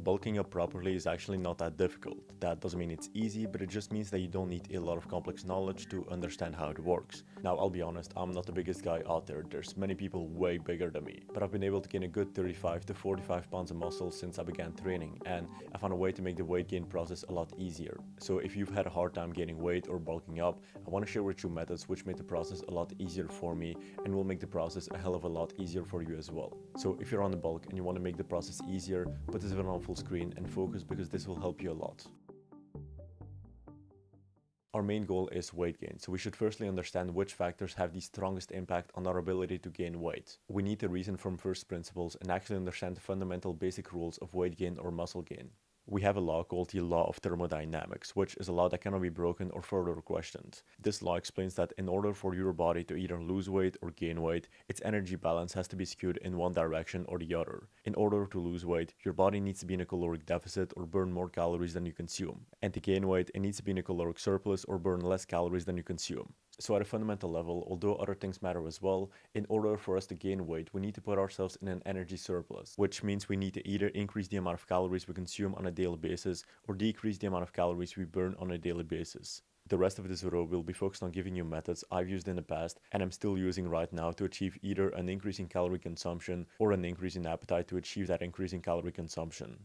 Bulking up properly is actually not that difficult. That doesn't mean it's easy, but it just means that you don't need a lot of complex knowledge to understand how it works. Now, I'll be honest, I'm not the biggest guy out there. There's many people way bigger than me, but I've been able to gain a good 35 to 45 pounds of muscle since I began training, and I found a way to make the weight gain process a lot easier. So if you've had a hard time gaining weight or bulking up, I want to share with you methods which make the process a lot easier for me and will make the process a hell of a lot easier for you as well. So if you're on the bulk and you want to make the process easier, put this video on full screen and focus, because this will help you a lot. Our main goal is weight gain, so we should firstly understand which factors have the strongest impact on our ability to gain weight. We need to reason from first principles and actually understand the fundamental basic rules of weight gain or muscle gain. We have a law called the law of thermodynamics, which is a law that cannot be broken or further questioned. This law explains that in order for your body to either lose weight or gain weight, its energy balance has to be skewed in one direction or the other. In order to lose weight, your body needs to be in a caloric deficit or burn more calories than you consume. And to gain weight, it needs to be in a caloric surplus or burn less calories than you consume. So at a fundamental level, although other things matter as well, in order for us to gain weight, we need to put ourselves in an energy surplus, which means we need to either increase the amount of calories we consume on a daily basis or decrease the amount of calories we burn on a daily basis. The rest of this video will be focused on giving you methods I've used in the past and I'm still using right now to achieve either an increase in calorie consumption or an increase in appetite to achieve that increase in calorie consumption.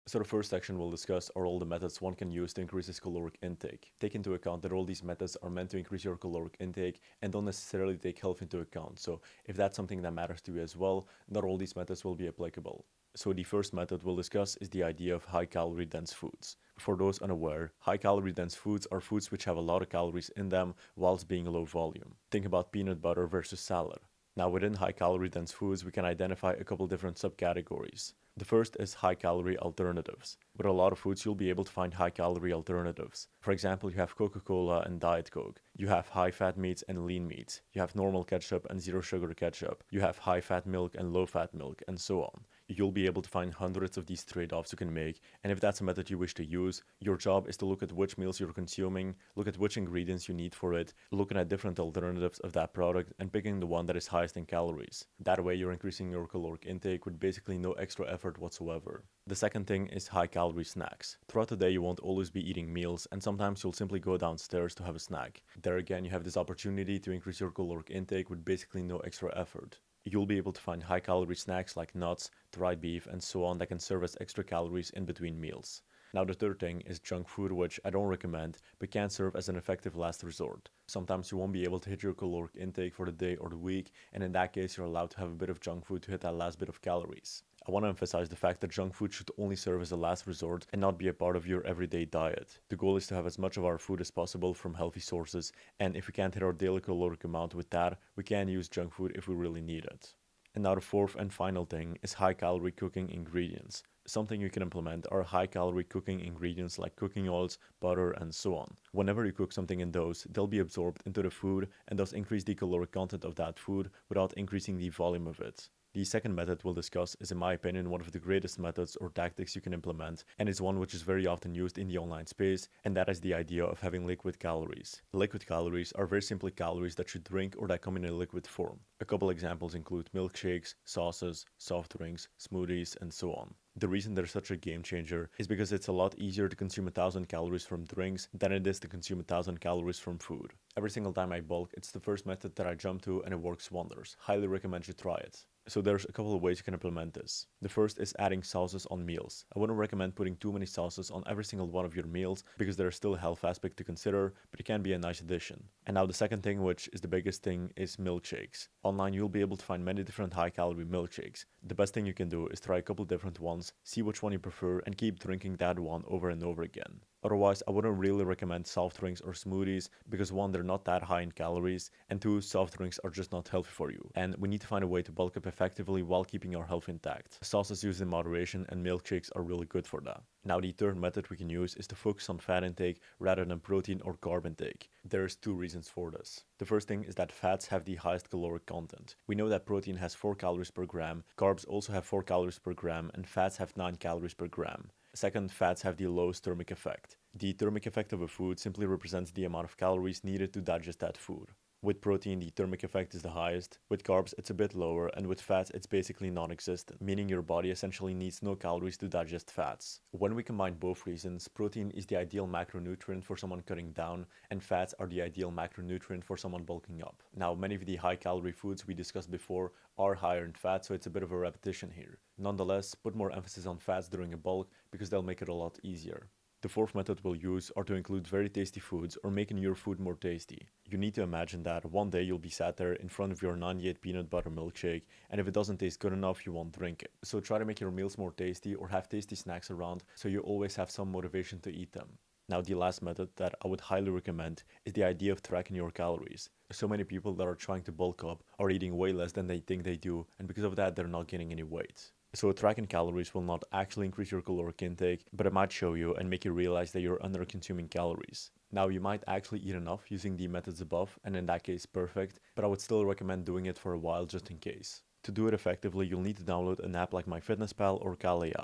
So the first section we'll discuss are all the methods one can use to increase his caloric intake. Take into account that all these methods are meant to increase your caloric intake and don't necessarily take health into account. So if that's something that matters to you as well, not all these methods will be applicable. So the first method we'll discuss is the idea of high calorie dense foods. For those unaware, high calorie dense foods are foods which have a lot of calories in them whilst being low volume. Think about peanut butter versus salad. Now within high calorie dense foods, we can identify a couple different subcategories. The first is high calorie alternatives. With a lot of foods, you'll be able to find high calorie alternatives. For example, you have Coca-Cola and Diet Coke. You have high fat meats and lean meats. You have normal ketchup and zero sugar ketchup. You have high fat milk and low fat milk, and so on. You'll be able to find hundreds of these trade-offs you can make, and if that's a method you wish to use, your job is to look at which meals you're consuming, look at which ingredients you need for it, looking at different alternatives of that product, and picking the one that is highest in calories. That way you're increasing your caloric intake with basically no extra effort whatsoever. The second thing is high calorie snacks. Throughout the day you won't always be eating meals, and sometimes you'll simply go downstairs to have a snack. There again you have this opportunity to increase your caloric intake with basically no extra effort. You'll be able to find high calorie snacks like nuts, dried beef, and so on that can serve as extra calories in between meals. Now the third thing is junk food, which I don't recommend, but can serve as an effective last resort. Sometimes you won't be able to hit your caloric intake for the day or the week, and in that case you're allowed to have a bit of junk food to hit that last bit of calories. I want to emphasize the fact that junk food should only serve as a last resort and not be a part of your everyday diet. The goal is to have as much of our food as possible from healthy sources, and if we can't hit our daily caloric amount with that, we can use junk food if we really need it. And now the fourth and final thing is high calorie cooking ingredients. Something you can implement are high calorie cooking ingredients like cooking oils, butter, and so on. Whenever you cook something in those, they'll be absorbed into the food and thus increase the caloric content of that food without increasing the volume of it. The second method we'll discuss is, in my opinion, one of the greatest methods or tactics you can implement, and is one which is very often used in the online space, and that is the idea of having liquid calories. Liquid calories are very simply calories that you drink or that come in a liquid form. A couple examples include milkshakes, sauces, soft drinks, smoothies, and so on. The reason they're such a game changer is because it's a lot easier to consume 1,000 calories from drinks than it is to consume 1,000 calories from food. Every single time I bulk, it's the first method that I jump to and it works wonders. Highly recommend you try it. So there's a couple of ways you can implement this. The first is adding sauces on meals. I wouldn't recommend putting too many sauces on every single one of your meals because there's still a health aspect to consider, but it can be a nice addition. And now the second thing, which is the biggest thing, is milkshakes. Online you'll be able to find many different high calorie milkshakes. The best thing you can do is try a couple different ones, see which one you prefer, and keep drinking that one over and over again. Otherwise, I wouldn't really recommend soft drinks or smoothies because one, they're not that high in calories, and two, soft drinks are just not healthy for you. And we need to find a way to bulk up effectively while keeping our health intact. Sauces used in moderation and milkshakes are really good for that. Now the third method we can use is to focus on fat intake rather than protein or carb intake. There's two reasons for this. The first thing is that fats have the highest caloric content. We know that protein has 4 calories per gram, carbs also have 4 calories per gram, and fats have 9 calories per gram. Second, fats have the lowest thermic effect. The thermic effect of a food simply represents the amount of calories needed to digest that food. With protein, the thermic effect is the highest, with carbs it's a bit lower, and with fats it's basically non-existent, meaning your body essentially needs no calories to digest fats. When we combine both reasons, protein is the ideal macronutrient for someone cutting down, and fats are the ideal macronutrient for someone bulking up. Now, many of the high-calorie foods we discussed before are higher in fat, so it's a bit of a repetition here. Nonetheless, put more emphasis on fats during a bulk because they'll make it a lot easier. The fourth method we'll use are to include very tasty foods or making your food more tasty. You need to imagine that one day you'll be sat there in front of your 98 peanut butter milkshake, and if it doesn't taste good enough, you won't drink it. So try to make your meals more tasty or have tasty snacks around so you always have some motivation to eat them. Now, the last method that I would highly recommend is the idea of tracking your calories. So many people that are trying to bulk up are eating way less than they think they do, and because of that, they're not gaining any weight. So tracking calories will not actually increase your caloric intake, but it might show you and make you realize that you're under consuming calories. Now, you might actually eat enough using the methods above, and in that case, perfect, but I would still recommend doing it for a while just in case. To do it effectively, you'll need to download an app like MyFitnessPal or Calorie.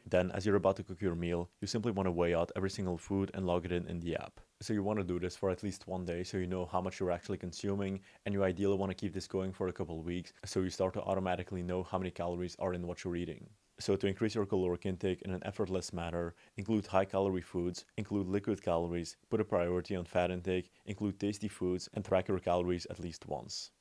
Then, as you're about to cook your meal, you simply want to weigh out every single food and log it in the app. So you want to do this for at least one day so you know how much you're actually consuming, and you ideally want to keep this going for a couple of weeks so you start to automatically know how many calories are in what you're eating. So to increase your caloric intake in an effortless manner, include high-calorie foods, include liquid calories, put a priority on fat intake, include tasty foods, and track your calories at least once.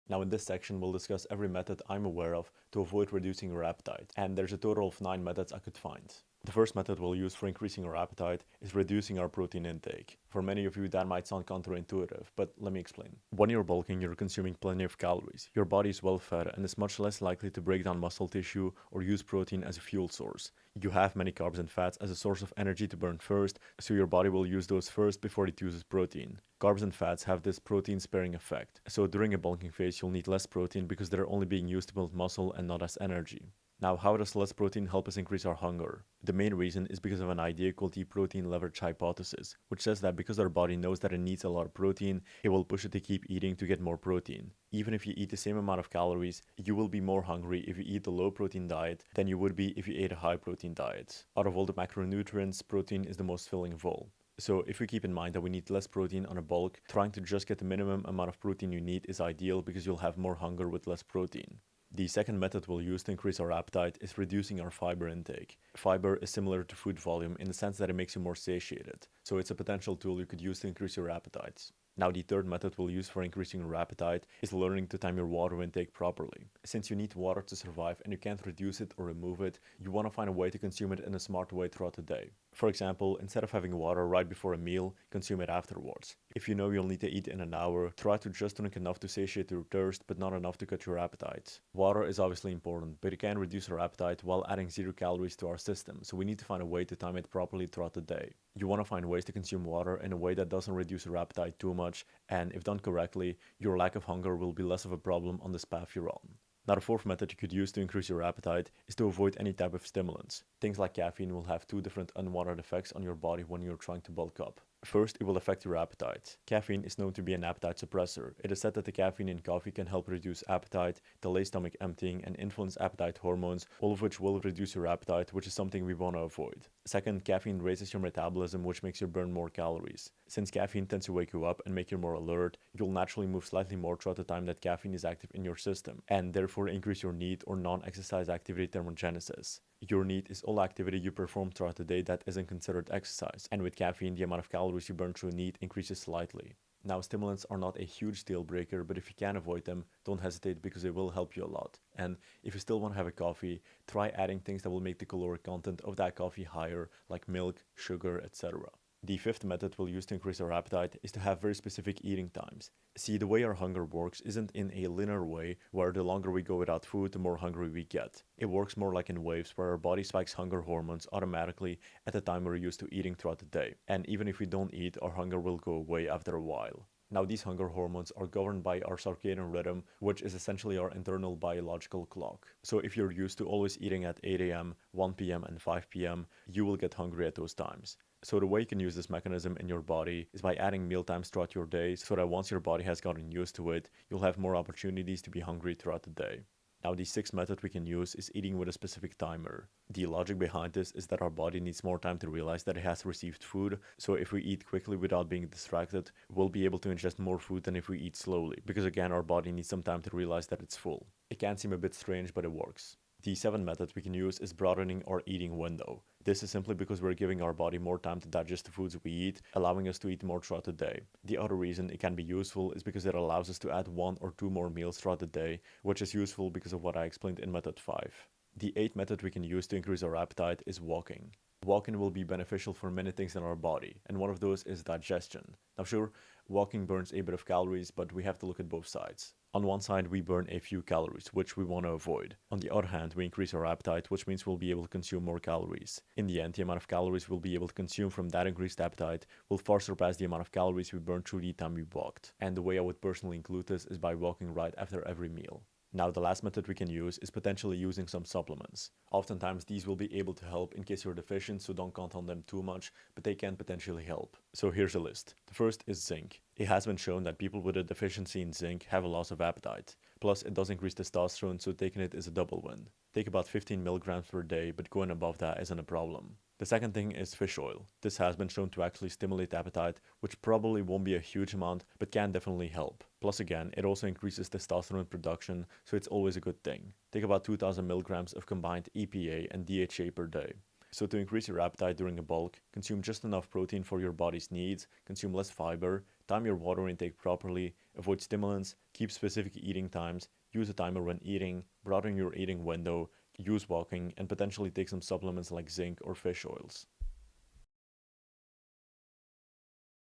Now in this section, we'll discuss every method I'm aware of to avoid reducing your appetite, and there's a total of 9 methods I could find. The first method we'll use for increasing our appetite is reducing our protein intake. For many of you, that might sound counterintuitive, but let me explain. When you're bulking, you're consuming plenty of calories. Your body is well fed and is much less likely to break down muscle tissue or use protein as a fuel source. You have many carbs and fats as a source of energy to burn first, so your body will use those first before it uses protein. Carbs and fats have this protein sparing effect, so during a bulking phase you'll need less protein because they're only being used to build muscle and not as energy. Now, how does less protein help us increase our hunger? The main reason is because of an idea called the protein leverage hypothesis, which says that because our body knows that it needs a lot of protein, it will push it to keep eating to get more protein. Even if you eat the same amount of calories, you will be more hungry if you eat a low protein diet than you would be if you ate a high protein diet. Out of all the macronutrients, protein is the most filling of all. So if we keep in mind that we need less protein on a bulk, trying to just get the minimum amount of protein you need is ideal because you'll have more hunger with less protein. The second method we'll use to increase our appetite is reducing our fiber intake. Fiber is similar to food volume in the sense that it makes you more satiated, so it's a potential tool you could use to increase your appetite. Now, the third method we'll use for increasing your appetite is learning to time your water intake properly. Since you need water to survive and you can't reduce it or remove it, you want to find a way to consume it in a smart way throughout the day. For example, instead of having water right before a meal, consume it afterwards. If you know you'll need to eat in an hour, try to just drink enough to satiate your thirst, but not enough to cut your appetite. Water is obviously important, but it can reduce our appetite while adding 0 calories to our system, so we need to find a way to time it properly throughout the day. You want to find ways to consume water in a way that doesn't reduce your appetite too much, and if done correctly, your lack of hunger will be less of a problem on this path you're on. Now, the fourth method you could use to increase your appetite is to avoid any type of stimulants. Things like caffeine will have 2 different unwanted effects on your body when you're trying to bulk up. First, it will affect your appetite. Caffeine is known to be an appetite suppressor. It is said that the caffeine in coffee can help reduce appetite, delay stomach emptying, and influence appetite hormones, all of which will reduce your appetite, which is something we want to avoid. Second, caffeine raises your metabolism, which makes you burn more calories. Since caffeine tends to wake you up and make you more alert, you'll naturally move slightly more throughout the time that caffeine is active in your system, and therefore increase your NEAT or non-exercise activity thermogenesis. Your NEAT is all activity you perform throughout the day that isn't considered exercise, and with caffeine, the amount of calories you burn through NEAT increases slightly. Now, stimulants are not a huge deal breaker, but if you can avoid them, don't hesitate because they will help you a lot. And if you still want to have a coffee, try adding things that will make the caloric content of that coffee higher, like milk, sugar, etc. The fifth method we'll use to increase our appetite is to have very specific eating times. See, the way our hunger works isn't in a linear way where the longer we go without food, the more hungry we get. It works more like in waves where our body spikes hunger hormones automatically at the time we're used to eating throughout the day. And even if we don't eat, our hunger will go away after a while. Now, these hunger hormones are governed by our circadian rhythm, which is essentially our internal biological clock. So if you're used to always eating at 8 a.m., 1 p.m., and 5 p.m., you will get hungry at those times. So the way you can use this mechanism in your body is by adding meal times throughout your day so that once your body has gotten used to it, you'll have more opportunities to be hungry throughout the day. Now, the sixth method we can use is eating with a specific timer. The logic behind this is that our body needs more time to realize that it has received food, so if we eat quickly without being distracted, we'll be able to ingest more food than if we eat slowly, because again, our body needs some time to realize that it's full. It can seem a bit strange, but it works. The seventh method we can use is broadening our eating window. This is simply because we're giving our body more time to digest the foods we eat, allowing us to eat more throughout the day. The other reason it can be useful is because it allows us to add 1 or 2 more meals throughout the day, which is useful because of what I explained in method 5. The eighth method we can use to increase our appetite is walking. Walking will be beneficial for many things in our body, and one of those is digestion. Now sure, walking burns a bit of calories, but we have to look at both sides. On one side, we burn a few calories, which we want to avoid. On the other hand, we increase our appetite, which means we'll be able to consume more calories. In the end, the amount of calories we'll be able to consume from that increased appetite will far surpass the amount of calories we burned through the time we walked. And the way I would personally include this is by walking right after every meal. Now, the last method we can use is potentially using some supplements. Oftentimes, these will be able to help in case you're deficient, so don't count on them too much, but they can potentially help. So here's a list. The first is zinc. It has been shown that people with a deficiency in zinc have a loss of appetite. Plus, it does increase testosterone, so taking it is a double win. Take about 15 milligrams per day, but going above that isn't a problem. The second thing is fish oil. This has been shown to actually stimulate appetite, which probably won't be a huge amount, but can definitely help. Plus again, it also increases testosterone production, so it's always a good thing. Take about 2000 milligrams of combined EPA and DHA per day. So to increase your appetite during a bulk, consume just enough protein for your body's needs, consume less fiber, time your water intake properly, avoid stimulants, keep specific eating times, use a timer when eating, broaden your eating window, use walking, and potentially take some supplements like zinc or fish oils.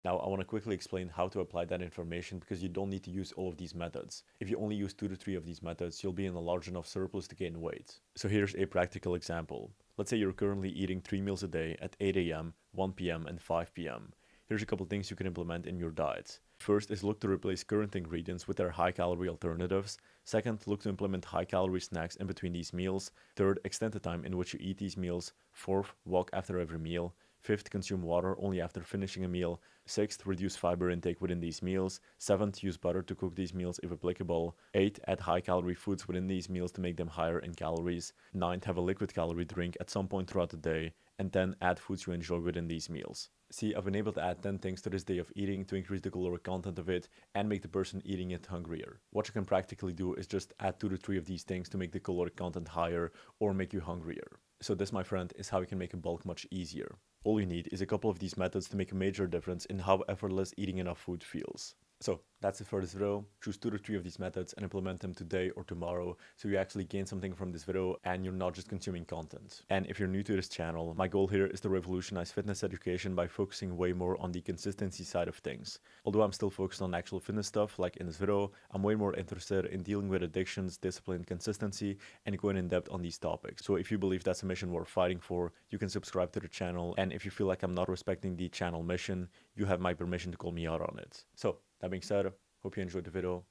Now, I want to quickly explain how to apply that information because you don't need to use all of these methods. If you only use 2 to 3 of these methods, you'll be in a large enough surplus to gain weight. So here's a practical example. Let's say you're currently eating 3 meals a day at 8 a.m., 1 p.m., and 5 p.m. Here's a couple things you can implement in your diet. First is look to replace current ingredients with their high-calorie alternatives. Second, look to implement high-calorie snacks in between these meals. Third, extend the time in which you eat these meals. Fourth, walk after every meal. Fifth, consume water only after finishing a meal. Sixth, reduce fiber intake within these meals. Seventh, use butter to cook these meals if applicable. Eighth, add high-calorie foods within these meals to make them higher in calories. Ninth, have a liquid calorie drink at some point throughout the day. And 10, add foods you enjoy within these meals. See, I've been able to add 10 things to this day of eating to increase the caloric content of it and make the person eating it hungrier. What you can practically do is just add 2 to 3 of these things to make the caloric content higher or make you hungrier. So this, my friend, is how you can make a bulk much easier. All you need is a couple of these methods to make a major difference in how effortless eating enough food feels. So that's it for this video. Choose 2 to 3 of these methods and implement them today or tomorrow so you actually gain something from this video and you're not just consuming content. And if you're new to this channel, my goal here is to revolutionize fitness education by focusing way more on the consistency side of things. Although I'm still focused on actual fitness stuff like in this video, I'm way more interested in dealing with addictions, discipline, consistency, and going in depth on these topics. So if you believe that's a mission worth fighting for, you can subscribe to the channel. And if you feel like I'm not respecting the channel mission, you have my permission to call me out on it. So that being said, hope you enjoyed the video.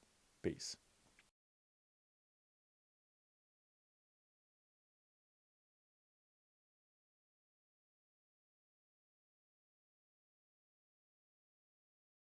Peace.